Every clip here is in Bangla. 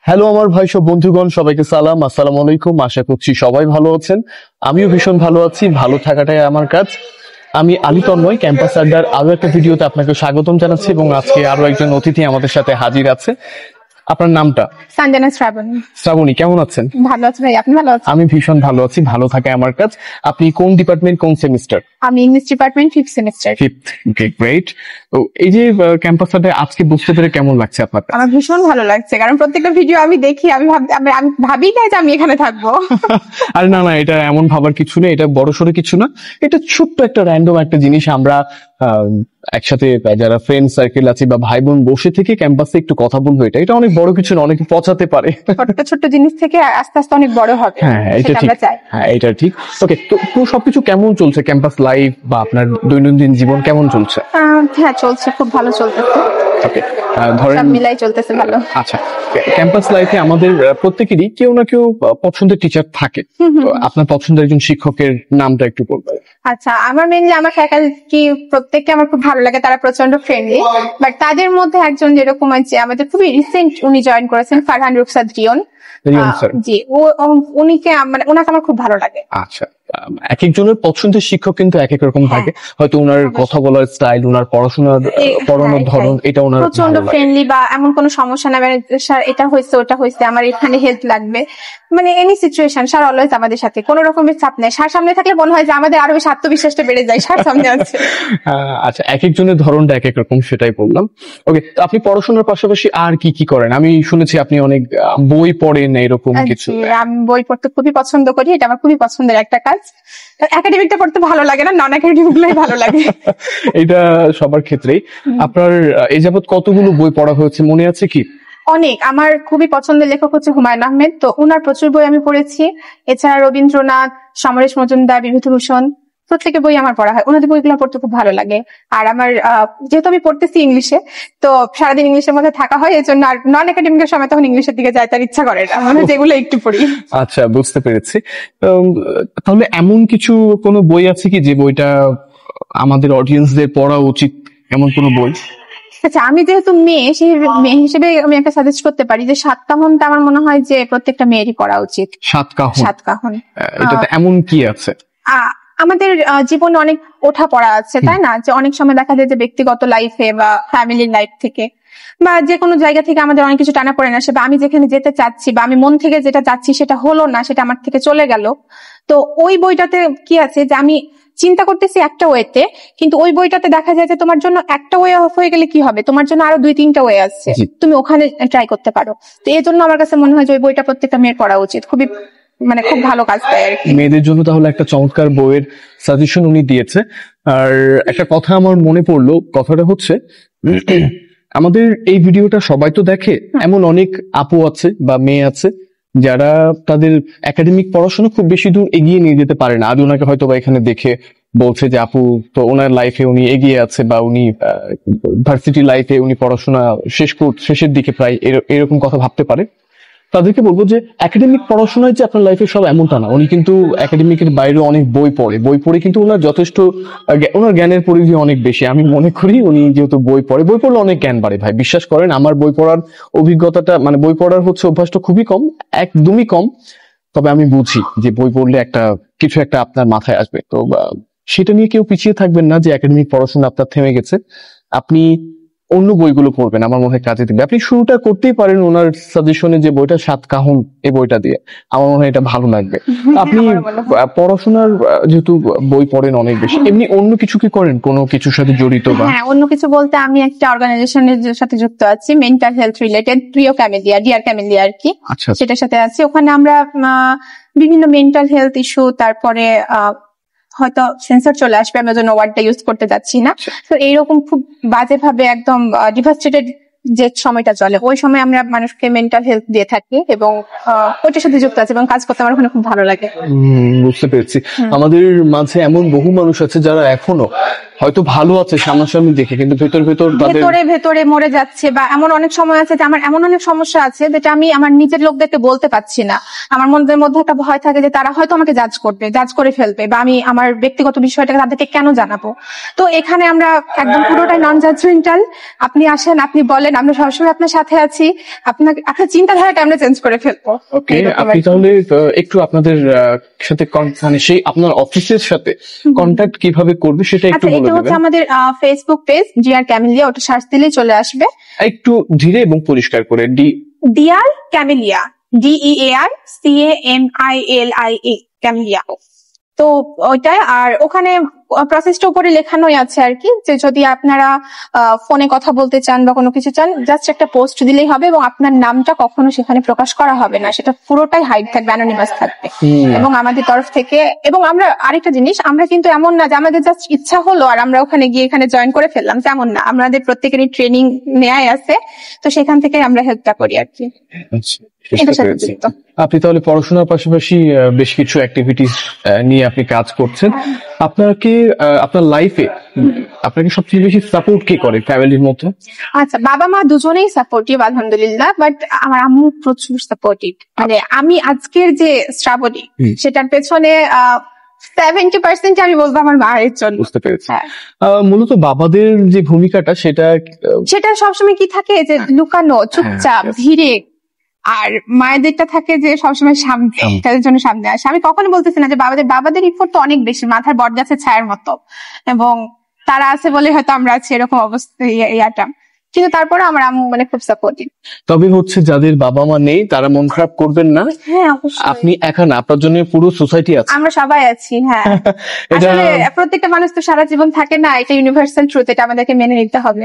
হ্যালো আমার ভাই সব বন্ধুগণ, সবাইকে সালাম, আসসালামু আলাইকুম। আশা করছি সবাই ভালো আছেন। আমিও ভীষণ ভালো আছি, ভালো থাকাটাই আমার কাজ। আমি আলী তন্ময়, ক্যাম্পাস আড্ডার আরো একটা ভিডিওতে আপনাকে স্বাগতম জানাচ্ছি এবং আজকে আরো একজন অতিথি আমাদের সাথে হাজির আছে। আপনার নামটা? সঞ্জনা শ্রাবণী। শ্রাবণী, কেমন আছেন? ভালো আছি ভাই, আপনি ভালো আছেন? আমি ভীষণ ভালো আছি, ভালো থাকে আমার কাজ। আপনি কোন ডিপার্টমেন্ট, কোন সেমিস্টার? আমি English department 5th semester. Fifth, okay great. তো এই যে ক্যাম্পাস আড্ডায় আজকে বুঝতে পেরে কেমন লাগছে আপনার? আমার ভীষণ ভালো লাগছে, কারণ প্রত্যেকটা ভিডিও আমি দেখি, আমি ভাবি না যে আমি এখানে থাকবো। আরে না না, এটা এমন ভাবার কিছু নেই, এটা বড়সড় কিছু না, এটা ছোট্ট একটা র্যান্ডম একটা জিনিস। আমরা একসাথে যারা ফ্রেন্ড সার্কেল আছে বা ভাই বোন বসে থেকে ক্যাম্পাসে একটু কথা বলবো, এটা অনেক বড় কিছু না, অনেকে পচাতে পারে। ছোট্ট ছোট্ট জিনিস থেকে আস্তে আস্তে অনেক বড় হবে। হ্যাঁ এটা ঠিক, হ্যাঁ এটা ঠিক। ওকে, তো সবকিছু কেমন চলছে? ক্যাম্পাস লাইফ বা আপনার দৈনন্দিন জীবন কেমন চলছে? হ্যাঁ চলছে, খুব ভালো চলতেছে। ওকে, ধরেন সব মিলাই চলতেছে ভালো। আচ্ছা, ক্যাম্পাস লাইফে আমাদের প্রত্যেকেরই কেউ না কেউ পছন্দের টিচার থাকে। তো আপনার পছন্দের একজন শিক্ষকের নামটা একটু বলবেন? আচ্ছা, আমার মেইনলি আমার ফ্যাকাল্টি প্রত্যেককে আমার খুব ভালো লাগে, তারা প্রচন্ড ফ্রেন্ডলি। বাট তাদের মধ্যে একজন যেরকম আছে, আমাদের খুবই রিসেন্ট উনি জয়েন করেছেন, ফারহান রুকসাদ রিয়ন। জি, উনিকে মানে ওনাকে আমার খুব ভালো লাগে। আচ্ছা, এক একজনের পছন্দের শিক্ষক কিন্তু এক এক রকম থাকে। হয়তো ওনার কথা বলার স্টাইল, ওনার পড়ানোর ধরন, এটা ওনার প্রচন্ড ফ্রেন্ডলি, বা এমন কোনো সমস্যা না স্যার এটা হয়েছে ওটা হয়েছে আমার এখানে হেল্প লাগবে, মানে এনি সিচুয়েশন স্যার অলওয়েজ আমাদের সাথে, কোনো রকমের চাপ নেই। স্যার সামনে থাকলে মনে হয় যে আমাদের আরো বেশি আত্মবিশ্বাসটা বেড়ে যায়, স্যার সামনে আছে। আচ্ছা, এক একজনের ধরনটা এক এক রকম, সেটাই বললাম। ওকে, তো আপনি পড়াশোনার পাশাপাশি আর কি কি করেন? আমি শুনেছি আপনি অনেক বই পড়েন, এরকম কিছু? আমি বই পড়তে খুবই পছন্দ করি, এটা আমার খুবই পছন্দের একটা কাজ। একাডেমিকটা পড়তে ভালো লাগে না, নন একাডেমিক গুলোই ভালো লাগে। এটা সবার ক্ষেত্রেই। আপনার এই যাবৎ কতগুলো বই পড়া হয়েছে মনে আছে কি? অনেক। আমার খুবই পছন্দের লেখক হচ্ছে হুমায়ুন আহমেদ, তো উনার প্রচুর বই আমি পড়েছি। এছাড়া রবীন্দ্রনাথ, সমরেশ মজুমদার, বিভূতিভূষণ, প্রত্যেকের বই আমার পড়া হয়। ওনাদের বইগুলো পড়তে খুব ভালো লাগে। আর আমার যেহেতু আমি পড়তেছি ইংলিশে, তো সারাদিন ইংলিশের মধ্যে থাকা হয়, এই জন্য আর নন একাডেমিকের সময় তখন ইংলিশের দিকে যায় তার ইচ্ছা করে না, মানে যেগুলো একটু পড়ি। আচ্ছা, বুঝতে পেরেছি। তাহলে এমন কিছু কোনো বই আছে কি যে বইটা আমাদের অডিয়েন্সদের পড়া উচিত, এমন কোনো বই? আচ্ছা, আমি যেহেতু মেয়ে, সেই মেয়ে হিসেবে আমি একটা সাজেস্ট করতে পারি যে সাতকাহনটা আমার মনে হয় যে প্রত্যেকটা মেয়েরই পড়া উচিত। সাতকাহন এটাতে এমন কি আছে? আমাদের জীবনে অনেক ওঠা পড়া আছে, তাই না? যে অনেক সময় দেখা যায় যে ব্যক্তিগত লাইফে বা ফ্যামিলির লাইফ থেকে বা যে কোনো জায়গা থেকে আমাদের অনেক কিছু টানা পড়ে না, বা আমি যেখানে যেতে চাচ্ছি বা আমি মন থেকে যেটা চাচ্ছি সেটা হলো না, সেটা আমার থেকে চলে গেল। তো ওই বইটাতে কি আছে যে আমি চিন্তা করতেছি একটা ওয়েতে, কিন্তু ওই বইটাতে দেখা যায় যে তোমার জন্য একটা ওয়ে অফ হয়ে গেলে কি হবে, তোমার জন্য আরো 2-3টা ওয়ে আছে, তুমি ওখানে ট্রাই করতে পারো। তো এই জন্য আমার কাছে মনে হয় যে ওই বইটা প্রত্যেকটা মেয়ের পড়া উচিত, খুবই মানে খুব ভালো কাজ দেয় আর কি মেয়েদের জন্য। তাহলে একটা চমৎকার বইয়ের সাজেশন উনি দিয়েছে। আর একটা কথা আমার মনে পড়লো, কথাটা হচ্ছে আমাদের এই ভিডিওটা সবাই তো দেখে, এমন অনেক আপু আছে বা মেয়ে আছে যারা তাদের একাডেমিক পড়াশোনা খুব বেশি দূর এগিয়ে নিয়ে যেতে পারে না। আমি ওনাকে হয়তো বা এখানে দেখে বলছে যে আপু তো ওনার লাইফে উনি এগিয়ে আছে, বা উনি ভার্সিটি লাইফে উনি পড়াশোনা শেষের দিকে প্রায় এরকম কথা ভাবতে পারে। তাদেরকে বলবো যে একাডেমিক পড়াশোনায় যে আপনার লাইফে সব এমনটা না। উনি কিন্তু একাডেমিকের বাইরে অনেক বই পড়ে কিন্তু ওনার যথেষ্ট, ওনার জ্ঞানের পরিধি অনেক বেশি। আমি মনে করি উনি যেহেতু বই পড়লে অনেক জ্ঞান বাড়ে ভাই, বিশ্বাস করেন। আমার বই পড়ার অভিজ্ঞতাটা, মানে বই পড়ার অভ্যাসটা খুবই কম, একদমই কম। তবে আমি বুঝি যে বই পড়লে কিছু একটা আপনার মাথায় আসবে। তো সেটা নিয়ে কেউ পিছিয়ে থাকবেন না যে একাডেমিক পড়াশোনা আপনার থেমে গেছে, আপনি অন্য বইগুলো পড়বেন, আমার মনে হয় কাজে দিবে। আপনি শুরুটা করতেই পারেন ওনার সাজেশনে যে বইটা সাতকাহন, এই বইটা দিয়ে। আমার মনে হয় এটা ভালো লাগবে। আপনি পড়াশোনার যেহেতু বই পড়েন অনেক বেশি, এমনি অন্য কিছু কি করেন, কোনো কিছুর সাথে জড়িত? হ্যাঁ, অন্য কিছু বলতে আমি একটা অর্গানাইজেশনের সাথে যুক্ত আছি, mental health related, dear Camellia আর কি। সেটার সাথে আছি। ওখানে আমরা বিভিন্ন মেন্টাল হেলথ ইস্যু, তারপরে হয়তো সেন্সর চলে আসবে, আমি ওই ওয়ার্ডটা ইউজ করতে যাচ্ছি না। তো এইরকম খুব বাজে ভাবে একদম ডিভাস্টেটেড যে সময়টা চলে, ওই সময় আমরা মানুষকে মেন্টাল হেলথ দিয়ে থাকি এবং ওইটার সাথে যুক্ত আছে এবং কাজ করতে আমার ওখানে খুব ভালো লাগে। বুঝতে পেরেছি। আমাদের মাঝে এমন বহু মানুষ আছে যারা এখনো হয়তো ভালো আছে সামনাসামনি দেখে, কিন্তু ভেতর ভেতর তাদের ভেতরে ভেতরে মরে যাচ্ছে, বা এমন অনেক সময় আছে যে আমার এমন অনেক সমস্যা আছে যেটা আমি আমার নিজের লোকদেরকে বলতে পারছি না। আমার মনের মধ্যে একটা ভয় থাকে যে তারা হয়তো আমাকে জাজ করে ফেলবে, বা আমি আমার ব্যক্তিগত বিষয়টাকে তাদেরকে কেন জানাবো। তো এখানে আমরা একদম পুরোটাই নন জাজমেন্টাল। আপনি আসেন, আপনি বলেন, আমরা সবসময় আপনার সাথে আছি। আপনার চিন্তাধারাটা আমরা চেঞ্জ করে ফেলবো। ওকে, আপনি তাহলে একটু আপনাদের সাথে মানে সেই আপনার অফিসের সাথে কন্ট্যাক্ট কিভাবে করবে সেটা একটু আচ্ছা, বলে এটা হচ্ছে দেবেন। আমাদের ফেসবুক পেজ জিআর ক্যামেলিয়া, ওটা সার্চ দিলেই চলে আসবে। একটু ধীরে এবং পরিষ্কার করে ডিআর ক্যামেলিয়া, DEAR ক্যামেলিয়া। তো ওইটাই, আর ওখানে প্রসেসটা উপরে লেখানোই আছে আর কি, যে যদি আপনারা ফোনে কথা বলতে চান বা কোনো কিছু চান, জাস্ট একটা পোস্ট দিলেই হবে, এবং আপনার নামটা কখনো সেখানে প্রকাশ করা হবে না, সেটা পুরোটাই হাইড থাকবে, অ্যানোনিমাস থাকবে। এবং আমাদের তরফ থেকে, এবং আমরা আরেকটা জিনিস, আমরা কিন্তু এমন না যে আমাদের জাস্ট ইচ্ছা হলো আর আমরা ওখানে গিয়ে এখানে জয়েন করে ফেললাম, তেমন না। আমাদের প্রত্যেকেরই ট্রেনিং নেয়াই আছে, তো সেখান থেকে আমরা হেল্পটা করি আর কি। এটার সাথে যুক্ত। আপনি তাহলে পড়াশোনার পাশাপাশি বেশ কিছু অ্যাক্টিভিটিস নিয়ে আপনি কাজ করছেন। আপনাকে আপনার লাইফে আপনাকে সবচেয়ে বেশি সাপোর্ট কে করে ফ্যামিলির মধ্যে? আচ্ছা, বাবা মা দুজনেই সাপোর্টিভ আলহামদুলিল্লাহ, বাট আমার আম্মু প্রচুর সাপোর্টিভ। মানে আমি আজকের যে শ্রাবণী, সেটার পেছনে 70% আমি বলবো আমার মায়ের জন্য। বুঝতে পেরেছি। মূলত বাবাদের যে ভূমিকাটা সেটা সবসময় কি থাকে যে লুকানো, চুপচাপ, ধীরে। আর মায়েদেরটা থাকে যে সবসময় সামনে, তাদের জন্য সামনে আসে। আমি কখনো বলতেছি না যে বাবাদের ইফোর্ট তো অনেক বেশি, মাথার বটগাছের ছায়ার মতো, এবং তারা আছে বলে হয়তো আমরা আছি এরকম অবস্থা, ইয়াটা। কিন্তু তারপরে আমার আম্মু মানে খুব সাপোর্টিভ। তবে হচ্ছে যাদের বাবা মা নেই তারা মন খারাপ করবেন না। হ্যাঁ, অবশ্যই। আপনি একা না, আপনার জন্য পুরো সোসাইটি আছে, আমরা সবাই আছি। হ্যাঁ, আসলে প্রত্যেকটা মানুষ তো সারা জীবন থাকে না, এটা ইউনিভার্সাল ট্রুথ, এটা আমাদেরকে মেনে নিতে হবে।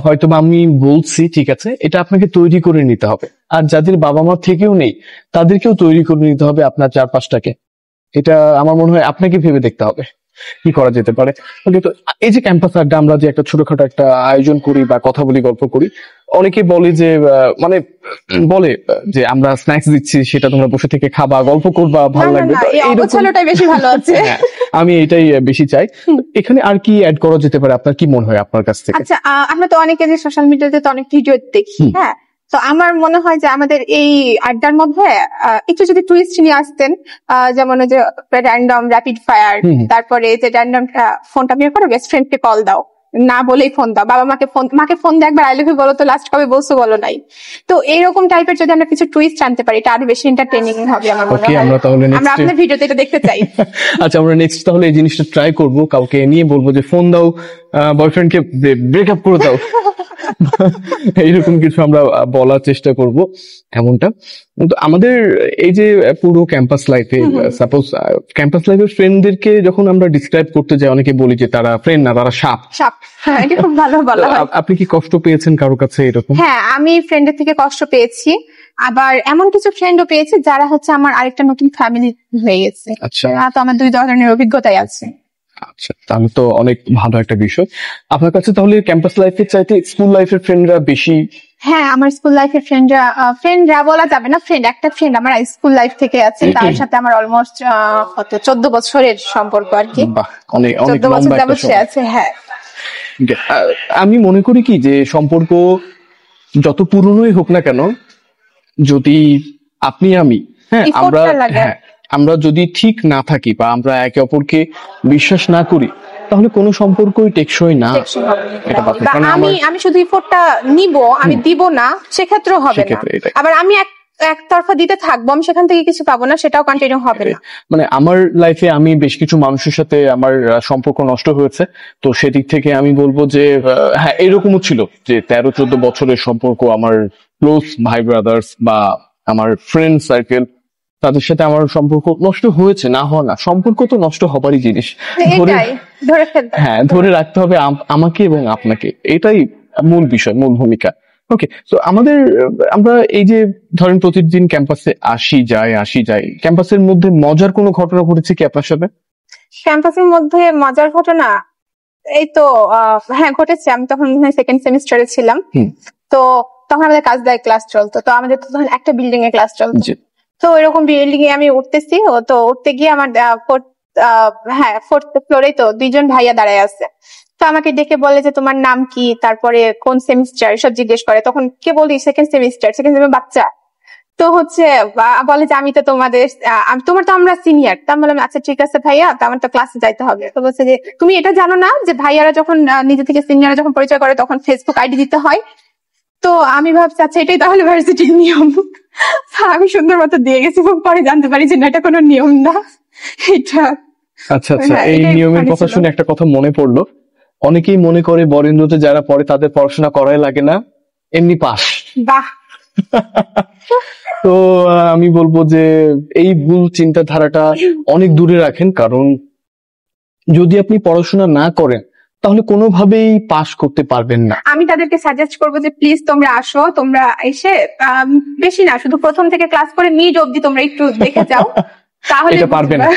হয়তো আমি বলছি ঠিক আছে, এটা আপনাকে তৈরি করে নিতে হবে। আর যাদের বাবা মা থেকেও নেই তাদেরকেও তৈরি করে নিতে হবে আপনার চারপাশটাকে। এটা আমার মনে হয় আপনাকে ভেবে দেখতে হবে কি করা যেতে পারে। তো এই যে ক্যাম্পাস আড্ডা, আমরা যে একটা ছোটখাটো একটা আয়োজন করি বা কথা বলি, গল্প করি, অনেকে বলে যে মানে বলে যে আমরা স্ন্যাক্স দিচ্ছি, সেটা তোমরা বসে থেকে খাবা, গল্প করবা, ভালো লাগবে। অগোছালোটাই বেশি ভালো আছে। আমি এটাই বেশি চাই। এখানে আর কি অ্যাড করা যেতে পারে, আপনার কি মনে হয় আপনার কাছ থেকে? আচ্ছা, আমরা তো অনেকে যে সোশ্যাল মিডিয়াতে তো অনেক ভিডিও দেখি, হ্যাঁ, তো আমার মনে হয় যে আমাদের এই আড্ডার মধ্যে একটু যদি টুইস্ট নিয়ে আসতেন, যেমন যে র্যান্ডম র্যাপিড ফায়ার, তারপরে যে র্যান্ডম ফোনটা বের করো, বেস্ট ফ্রেন্ডকে কল দাও, না বলেই ফোন দাও, বাবা মাকে ফোন দিয়ে একবার আই লাভ ইউ বলো, তো লাস্ট কবে বলছো বলো নাই। তো এইরকম টাইপের যদি আমরা কিছু টুইস্ট আনতে পারি, এটা আরো বেশি এন্টারটেইনিং হবে আমার মনে হয়। আমরা আপনার ভিডিওতে এটা দেখতে চাই। আচ্ছা, আমরা নেক্সট তাহলে এই জিনিসটা ট্রাই করব, কাউকে নিয়ে বলবো যে ফোন দাও, বয়ফ্রেন্ডকে ব্রেকআপ করে দাও, এইরকম কিছু আমরা বলার চেষ্টা করব এমনটা। কিন্তু আমাদের এই যে পুরো ক্যাম্পাস লাইফে, সাপোজ ক্যাম্পাস লাইফের ফ্রেন্ডদেরকে যখন আমরা ডিসক্রাইব করতে যাই, অনেকে বলি যে তারা ফ্রেন্ড না, তারা সাপ। এটা খুব ভালো বলা হয়। আপনি কি কষ্ট পেয়েছেন কারো কাছে এরকম? হ্যাঁ, আমি ফ্রেন্ডের থেকে কষ্ট পেয়েছি, আবার এমন কিছু ফ্রেন্ডও পেয়েছি যারা হচ্ছে আমার আরেকটা নতুন ফ্যামিলি হয়ে গেছে। আচ্ছা, তো আমার দুই ধরনের অভিজ্ঞতাই আছে। আচ্ছা, তাহলে তো অনেক ভালো একটা বিষয়। আপনার কাছে তাহলে ক্যাম্পাস লাইফের চাইতে স্কুল লাইফের ফ্রেন্ডরা বেশি? হ্যাঁ, আমার স্কুল লাইফের ফ্রেন্ডরা বলা যাবে না, একটা ফ্রেন্ড আমার স্কুল লাইফ থেকে আছে, তার সাথে আমার অলমোস্ট 14 বছরের সম্পর্ক আর কি। অনেক 14 বছর যাবত সে আছে। হ্যাঁ, আমি মনে করি কি যে সম্পর্ক যত পুরনোই হোক না কেন, যদি আপনি আমি আমরা যদি ঠিক না থাকি বা আমরা একে অপরকে বিশ্বাস না করি, তাহলে কোনো সম্পর্কই টেকসই না। আমি শুধু ইফোর্টটা নিব, আমি দিব না, সেক্ষেত্রেও হবে না। আবার আমি একতরফা দিতে থাকবো, আমি সেখান থেকে কিছু পাবো না, সেটাও কন্টিনিউ হবে না। মানে আমার লাইফে আমি বেশ কিছু মানুষের সাথে আমার সম্পর্ক নষ্ট হয়েছে, তো সেদিক থেকে আমি বলবো যে হ্যাঁ, এরকমও ছিল যে 13-14 বছরের সম্পর্ক, আমার ক্লোজ ভাই ব্রাদার্স বা আমার ফ্রেন্ড সার্কেল, তাদের সাথে আমার সম্পর্ক নষ্ট হয়েছে, না হওয়া না, সম্পর্ক তো নষ্ট হবারই জিনিস, ধরে রাখতে হবে আমাকে এবং আপনাকে, এটাই মূল বিষয়, মূল ভূমিকা। ওকে, তো আমরা এই যে ধরেন প্রতিদিন ক্যাম্পাসে আসি যাই, ক্যাম্পাসের মধ্যে মজার কোনো ঘটনা ঘটেছে কি আপনার সাথে? ক্যাম্পাসের মধ্যে মজার ঘটনা এই তো হ্যাঁ ঘটেছে। আমি তখন সেকেন্ড সেমিস্টারে ছিলাম, তো তখন আমাদের কাজদায় ক্লাস চলতো, তো আমাদের তো তখন একটা বিল্ডিং এ ক্লাস চলতো। তো এরকম বিল্ডিং এ আমি উঠতেছি, তো উঠতে গিয়ে আমার ফোর্থ ফ্লোরে তো দুইজন ভাইয়া দাঁড়ায় আছে। তো আমাকে ডেকে বলে যে তোমার নাম কি, তারপরে কোন সেমিস্টার, সব জিজ্ঞেস করে। তখন কে বলি সেকেন্ড সেমিস্টার বাচ্চা। তো হচ্ছে বলে যে আমি তো তোমাদের তোমার তো আমরা সিনিয়র। তা আমি বললাম আচ্ছা ঠিক আছে ভাইয়া, তো আমার তো ক্লাসে যাইতে হবে। তো বলছে যে তুমি এটা জানো না যে ভাইয়ারা যখন নিজে থেকে সিনিয়ররা যখন পরিচয় করে তখন ফেসবুক আইডি দিতে হয়। তো আমি ভাবছি আচ্ছা এটাই তাহলে ভার্সিটির নিয়ম। আমি সুন্দর মতো দিয়ে গেছি, পরে জানতে পারি যে না এটা কোনো নিয়ম না। এটা আচ্ছা আচ্ছা, হ্যাঁ, এই এটাই নিয়মের funny কথা ছিল। শুনে একটা কথা মনে পড়লো। অনেকেই মনে করে বরেন্দ্রতে যারা পড়ে তাদের পড়াশোনা করাই লাগে না, এমনি পাস। বাহ, তো আমি বলবো যে এই ভুল চিন্তাধারাটা অনেক দূরে রাখেন, কারণ যদি আপনি পড়াশোনা না করেন তাহলে কোনোভাবেই পাস করতে পারবেন না। আমি তাদেরকে সাজেস্ট করবো যে প্লিজ তোমরা আসো, তোমরা এসে বেশি না শুধু প্রথম থেকে ক্লাস করে মিড অব্দি তোমরা একটু দেখে যাও, তাহলে এটা পারবে না,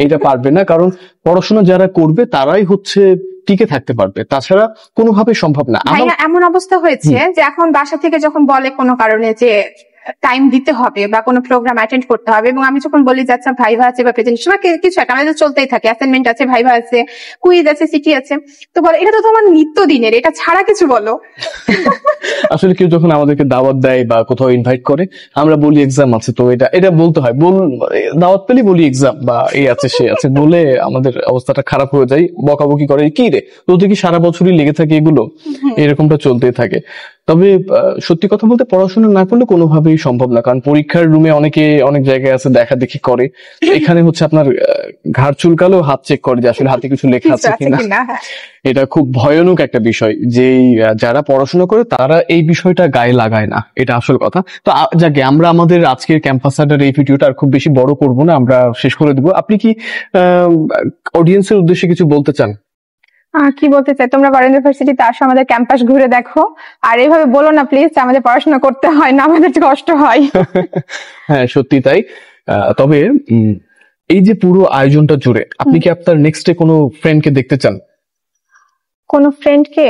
এটা পারবে না, কারণ পড়াশোনা যারা করবে তারাই হচ্ছে টিকে থাকতে পারবে, তাছাড়া কোনোভাবে সম্ভব না। আমার ভাইয়া এমন অবস্থা হয়েছে যে এখন বাসা থেকে যখন বলে কোনো কারণে যে টাইম দিতে হবে বা কোনো প্রোগ্রাম অ্যাটেন্ড করতে হবে, এবং আমি যখন বলি যে আচ্ছা ভাইভা আছে বা প্রেজেন্টেশন বা কিছু একটা আমাদের চলতেই থাকে, অ্যাসাইনমেন্ট আছে, ভাইভা আছে, কুইজ আছে, সিটি আছে, তো বলে এটা তো তোমার নিত্য দিনের, এটা ছাড়া কিছু বলো। আসলে কেউ যখন আমাদেরকে দাওয়াত দেয় বা কোথাও ইনভাইট করে আমরা বলি এক্সাম আছে, তো এটা এটা বলতে হয়, দাওয়াত পেলে বলি এক্সাম বা এই আছে সে আছে বলে আমাদের অবস্থাটা খারাপ হয়ে যায়, বকাবকি করে কি রে তোদের কি সারা বছরই লেগে থাকে এগুলো, এরকমটা চলতেই থাকে। তবে সত্যি কথা বলতে পড়াশোনা না করলে কোনোভাবেই সম্ভব না, কারণ পরীক্ষার রুমে অনেকে অনেক জায়গায় আছে দেখা দেখি করে, এখানে হচ্ছে আপনার ঘাড় চুলকালেও হাত চেক করে যে আসলে হাতে কিছু লেখা আছে কিনা। হ্যাঁ। এটা খুব ভয়ানক একটা বিষয় যে যারা পড়াশোনা করে তারা এই বিষয়টা গায়ে লাগায় না, এটা আসল কথা। তো যাকে আমরা আমাদের আজকের ক্যাম্পাস আড্ডার এই ভিডিওটা আর খুব বেশি বড় করব না, আমরা শেষ করে দিব। আপনি কি অডিয়েন্সের উদ্দেশ্যে কিছু বলতে চান? কি বলতে চাই, তোমরা বরেন্দ্র ইউনিভার্সিটিতে আসো, আমাদের ক্যাম্পাস ঘুরে দেখো, আর এইভাবে বলো না প্লিজ আমাদের পড়াশোনা করতে হয় না, আমাদের কষ্ট হয়। হ্যাঁ সত্যি তাই। তবে এই যে পুরো আয়োজনটা জুড়ে আপনি কি আপনার নেক্সটে কোনো ফ্রেন্ডকে দেখতে চান? কোন ফ্রেন্ডকে?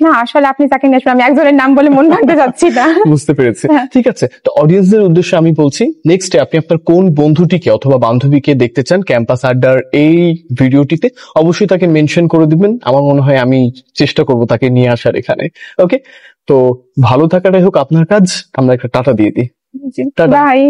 না আসলে আপনি যাকে নিয়ে আসবেন, আমি একজনের নাম বলে মন ভাঙতে যাচ্ছি না। বুঝতে পেরেছি, ঠিক আছে। তো অডিয়েন্সদের উদ্দেশ্যে আমি বলছি, নেক্সটে আপনি আপনার কোন বন্ধুটিকে অথবা বান্ধবীকে দেখতে চান ক্যাম্পাস আড্ডার এই ভিডিওটিতে, অবশ্যই তাকে মেনশন করে দিবেন। আমার মনে হয় আমি চেষ্টা করব তাকে নিয়ে আসার এখানে। ওকে, তো ভালো থাকাটাই হোক আপনার কাজ, আমরা একটা টাটা দিয়ে দিই। টাটা। বাই।